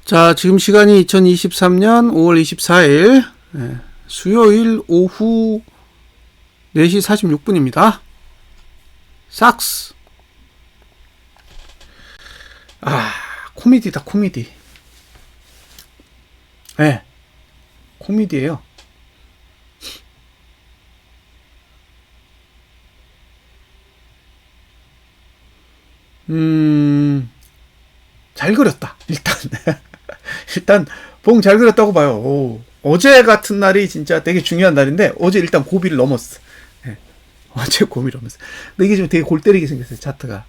자, 지금 시간이 2023년 5월 24일 수요일 오후 4시 46분입니다. 삭스. 코미디다, 코미디. 코미디예요. 잘 그렸다. 일단 봉 잘 그렸다고 봐요. 어제 같은 날이 진짜 되게 중요한 날인데 어제 일단 고비를 넘었어. 어제 고비를 넘었어. 근데 이게 지금 되게 골 때리게 생겼어요. 차트가.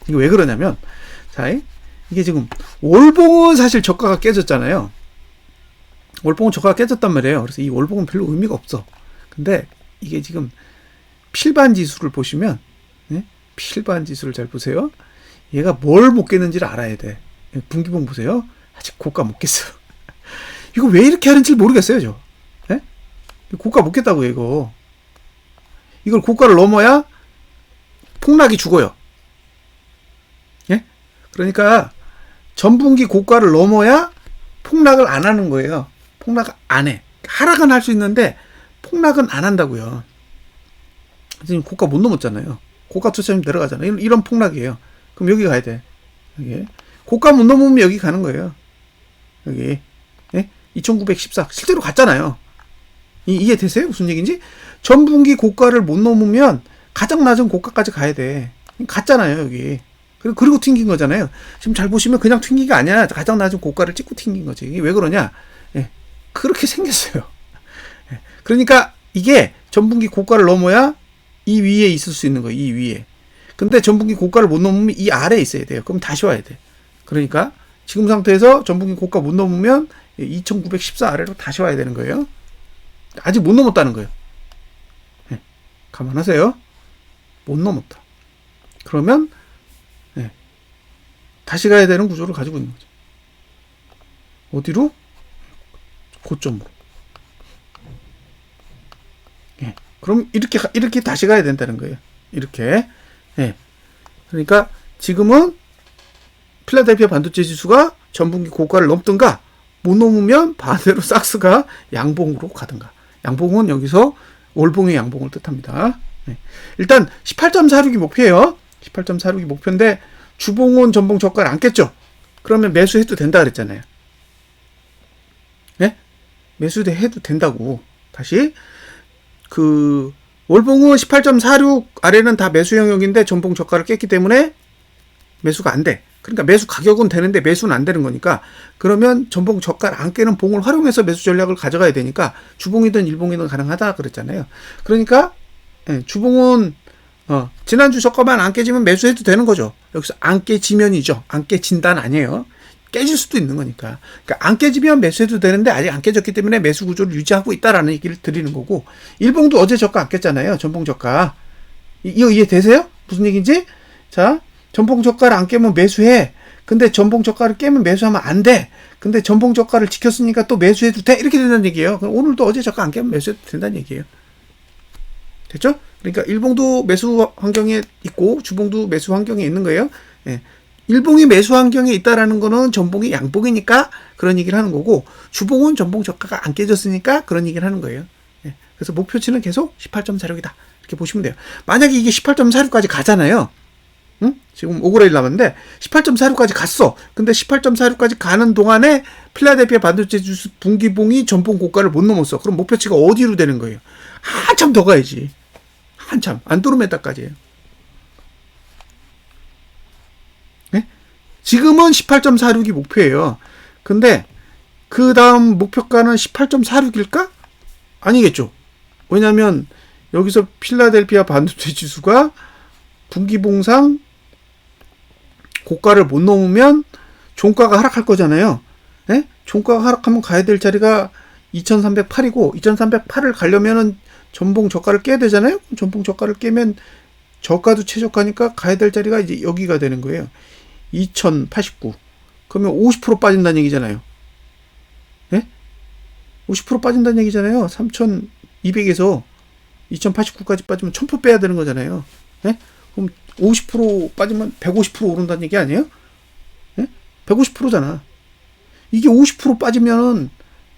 이게 왜 그러냐면 자, 이게 지금 월봉은 사실 저가가 깨졌잖아요. 월봉은 저가가 깨졌단 말이에요. 그래서 이 월봉은 별로 의미가 없어. 근데 이게 지금 필반 지수를 보시면 필반 지수를 잘 보세요. 얘가 뭘 못 깼는지를 알아야 돼. 분기봉 보세요. 아직 고가 못 깼어. 이거 왜 이렇게 하는지 모르겠어요, 저. 고가 못 깼다고, 이거. 이걸 고가를 넘어야 폭락이 죽어요. 그러니까 전분기 고가를 넘어야 폭락을 안 하는 거예요. 폭락을 안 해. 하락은 할 수 있는데 폭락은 안 한다고요. 지금 고가 못 넘었잖아요. 고가 투자점 내려가잖아요. 이런 폭락이에요. 그럼 여기 가야 돼. 여기. 고가 못 넘으면 여기 가는 거예요. 여기. 2914. 실제로 갔잖아요. 이해되세요? 무슨 얘기인지? 전분기 고가를 못 넘으면 가장 낮은 고가까지 가야 돼. 갔잖아요, 여기. 그리고 튕긴 거잖아요. 지금 잘 보시면 그냥 튕긴 게 아니야. 가장 낮은 고가를 찍고 튕긴 거지. 이게 왜 그러냐? 그렇게 생겼어요. 그러니까 이게 전분기 고가를 넘어야 이 위에 있을 수 있는 거예요. 이 위에. 근데 전분기 고가를 못 넘으면 이 아래에 있어야 돼요. 그럼 다시 와야 돼. 그러니까 지금 상태에서 전분기 고가 못 넘으면 2914 아래로 다시 와야 되는 거예요. 아직 못 넘었다는 거예요. 감안하세요. 못 넘었다. 그러면 다시 가야 되는 구조를 가지고 있는 거죠. 어디로? 고점으로. 그럼 이렇게 다시 가야 된다는 거예요. 이렇게. 그러니까 지금은 필라델피아 반도체 지수가 전분기 고가를 넘든가 못 넘으면 반대로 삭스가 양봉으로 가든가. 양봉은 여기서 월봉의 양봉을 뜻합니다. 일단 18.46이 목표예요. 18.46이 목표인데 주봉은 전봉 저가를 안 깼죠. 그러면 매수해도 된다 그랬잖아요. 매수해도 된다고. 다시 월봉은 18.46 아래는 다 매수 영역인데 전봉 저가를 깼기 때문에 매수가 안 돼. 그러니까 매수 가격은 되는데 매수는 안 되는 거니까 그러면 전봉 저가를 안 깨는 봉을 활용해서 매수 전략을 가져가야 되니까 주봉이든 일봉이든 가능하다 그랬잖아요. 그러니까 주봉은 지난주 저가만 안 깨지면 매수해도 되는 거죠. 여기서 안 깨지면이죠. 안 깨진다는 아니에요. 깨질 수도 있는 거니까. 그러니까 안 깨지면 매수해도 되는데 아직 안 깨졌기 때문에 매수 구조를 유지하고 있다라는 얘기를 드리는 거고 일봉도 어제 저가 안 깼잖아요. 전봉 저가. 이거 이해되세요? 무슨 얘기인지? 자, 전봉 저가를 안 깨면 매수해. 근데 전봉 저가를 깨면 매수하면 안 돼. 근데 전봉 저가를 지켰으니까 또 매수해도 돼. 이렇게 된다는 얘기예요. 그럼 오늘도 어제 저가 안 깨면 매수해도 된다는 얘기예요. 됐죠? 그러니까 일봉도 매수 환경에 있고 주봉도 매수 환경에 있는 거예요. 일봉이 매수 환경에 있다라는 거는 전봉이 양봉이니까 그런 얘기를 하는 거고 주봉은 전봉 저가가 안 깨졌으니까 그런 얘기를 하는 거예요. 그래서 목표치는 계속 18.46이다. 이렇게 보시면 돼요. 만약에 이게 18.46까지 가잖아요. 지금 5그레일 남았는데 18.46까지 갔어. 근데 18.46까지 가는 동안에 필라델피아 반도체 지수 분기봉이 전봉 고가를 못 넘었어. 그럼 목표치가 어디로 되는 거예요? 한참 더 가야지. 한참. 안드로메다까지예요. 지금은 18.46이 목표예요. 근데 그 다음 목표가는 18.46일까? 아니겠죠. 왜냐면 여기서 필라델피아 반도체 지수가 분기봉상 고가를 못 넘으면 종가가 하락할 거잖아요. 종가가 하락하면 가야 될 자리가 2308이고 2308을 가려면은 전봉 저가를 깨야 되잖아요. 전봉 저가를 깨면 저가도 최저가니까 가야 될 자리가 이제 여기가 되는 거예요. 2089. 그러면 50% 빠진다는 얘기잖아요. 50% 빠진다는 얘기잖아요. 3200에서 2089까지 빠지면 1000% 빼야 되는 거잖아요. 그럼 50% 빠지면 150% 오른다는 얘기 아니에요? 150%잖아. 이게 50% 빠지면은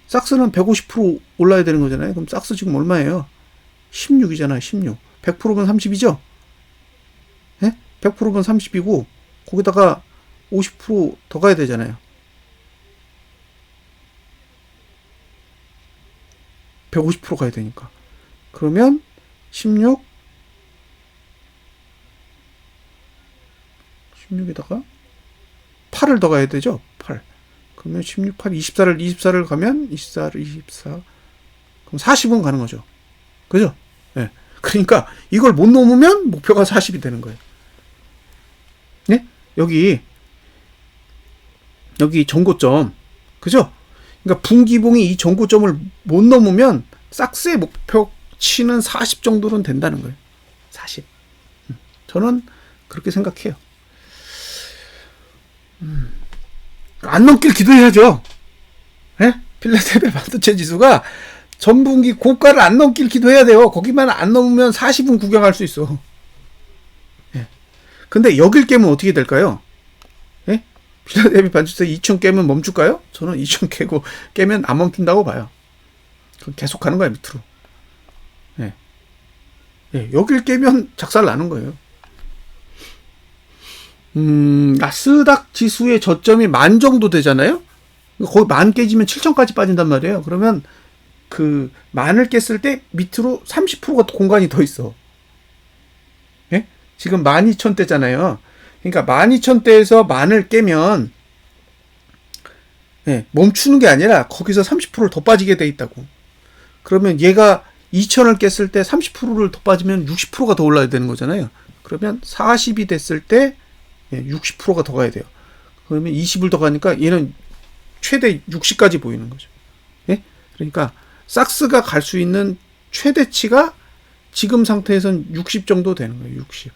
삭스는 150% 올라야 되는 거잖아요. 그럼 삭스 지금 얼마예요? 16이잖아요. 16. 100%면 30이죠? 예? 100%면 30이고 거기다가 50% 더 가야 되잖아요. 150% 가야 되니까. 그러면 16에다가 8을 더 가야 되죠? 8. 그러면 16, 8, 24를 가면 24. 그럼 40은 가는 거죠. 그죠? 예. 네. 그러니까 이걸 못 넘으면 목표가 40이 되는 거예요. 네? 여기 전고점. 그죠? 그러니까 분기봉이 이 전고점을 못 넘으면 삭스의 목표치는 40 정도는 된다는 거예요. 40. 저는 그렇게 생각해요. 안 넘길 기도해야죠. 예? 필라델피아 반도체 지수가 전분기 고가를 안 넘길 기도해야 돼요. 거기만 안 넘으면 40은 구경할 수 있어. 예. 근데 여길 깨면 어떻게 될까요? 예? 필라델피아 반도체 2000 깨면 멈출까요? 저는 2000 깨면 안 멈춘다고 봐요. 그럼 계속 가는 거야, 밑으로. 예. 예. 여길 깨면 작살 나는 거예요. 나스닥 지수의 저점이 10,000 정도 되잖아요? 거기 10,000 깨지면 7,000까지 빠진단 말이에요. 그러면 그 10,000을 깼을 때 밑으로 30%가 공간이 더 있어. 예? 지금 12,000대잖아요. 그러니까 12,000대에서 10,000을 깨면 예, 멈추는 게 아니라 거기서 30%를 더 빠지게 돼 있다고. 그러면 얘가 2,000을 깼을 때 30%를 더 빠지면 60%가 더 올라야 되는 거잖아요. 그러면 40이 됐을 때 60%가 더 가야 돼요. 그러면 20을 더 가니까 얘는 최대 60까지 보이는 거죠. 예? 그러니까 삭스가 갈 수 있는 최대치가 지금 상태에선 60 정도 되는 거예요. 60.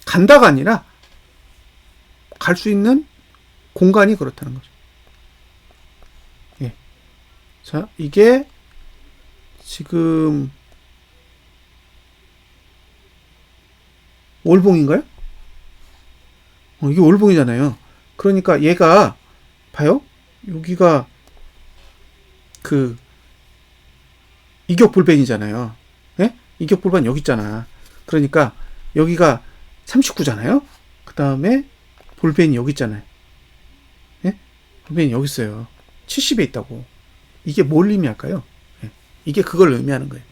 간다가 아니라 갈 수 있는 공간이 그렇다는 거죠. 예. 자, 이게 지금 월봉인가요? 이게 월봉이잖아요. 그러니까 얘가 봐요. 여기가 그 이격불변이잖아요. 예? 이격불변 여기 있잖아. 그러니까 여기가 39잖아요. 그 다음에 볼펜이 여기 있잖아요. 예? 볼펜이 여기 있어요. 70에 있다고. 이게 뭘 의미할까요? 예? 이게 그걸 의미하는 거예요.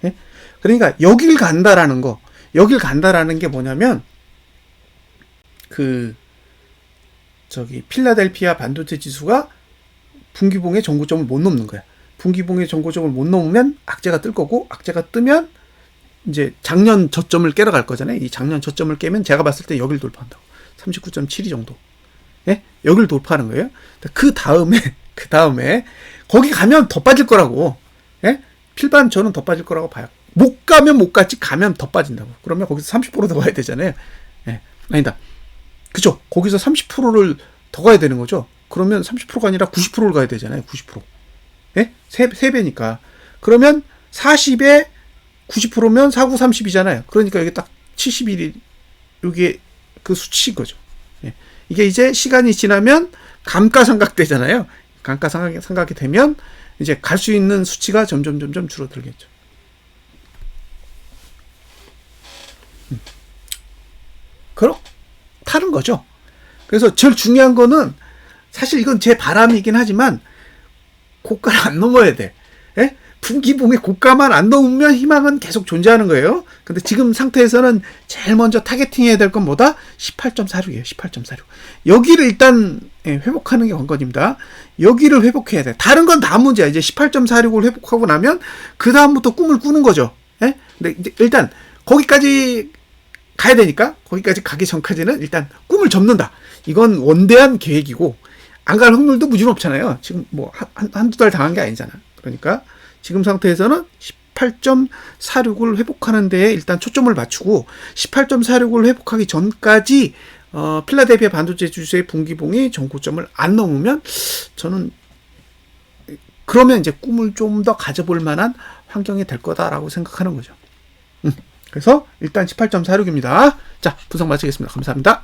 예? 그러니까 여길 간다라는 거. 여길 간다라는 게 뭐냐면 필라델피아 반도체 지수가 분기봉의 전고점을 못 넘는 거야. 분기봉의 전고점을 못 넘으면 악재가 뜰 거고, 악재가 뜨면 이제 작년 저점을 깨러 갈 거잖아요. 이 작년 저점을 깨면 제가 봤을 때 여길 돌파한다고. 39.72 정도. 예? 여길 돌파하는 거예요. 그 다음에 거기 가면 더 빠질 거라고. 예? 필반 저는 더 빠질 거라고 봐요. 못 가면 못 갔지, 가면 더 빠진다고. 그러면 거기서 30%더 가야 되잖아요. 예. 아니다. 그죠? 거기서 30%를 더 가야 되는 거죠? 그러면 30%가 아니라 90%를 가야 되잖아요. 90%. 예? 3배니까. 그러면 40에 90%면 4, 9, 30이잖아요. 그러니까 여기 딱 71이, 이게 그 수치인 거죠. 예. 이게 이제 시간이 지나면 감가상각 되잖아요. 감가상각이 되면 이제 갈 수 있는 수치가 점점 줄어들겠죠. 그렇다는 거죠. 그래서 제일 중요한 거는 사실 이건 제 바람이긴 하지만 고가를 안 넘어야 돼. 예? 분기봉의 고가만 안 넘으면 희망은 계속 존재하는 거예요. 근데 지금 상태에서는 제일 먼저 타겟팅해야 될 건 뭐다? 18.46이에요. 18.46. 여기를 일단 회복하는 게 관건입니다. 여기를 회복해야 돼. 다른 건 다 문제야. 이제 18.46을 회복하고 나면 그 다음부터 꿈을 꾸는 거죠. 예? 근데 이제 일단 거기까지 가야 되니까 거기까지 가기 전까지는 일단 꿈을 접는다. 이건 원대한 계획이고 안 갈 확률도 무지는 없잖아요. 지금 뭐 한두 달 당한 게 아니잖아. 그러니까 지금 상태에서는 18.46을 회복하는 데에 일단 초점을 맞추고 18.46을 회복하기 전까지 필라델피아 반도체 지수의 분기봉이 전고점을 안 넘으면 저는 그러면 이제 꿈을 좀 더 가져볼 만한 환경이 될 거다라고 생각하는 거죠. 그래서 일단 18.46입니다. 자, 분석 마치겠습니다. 감사합니다.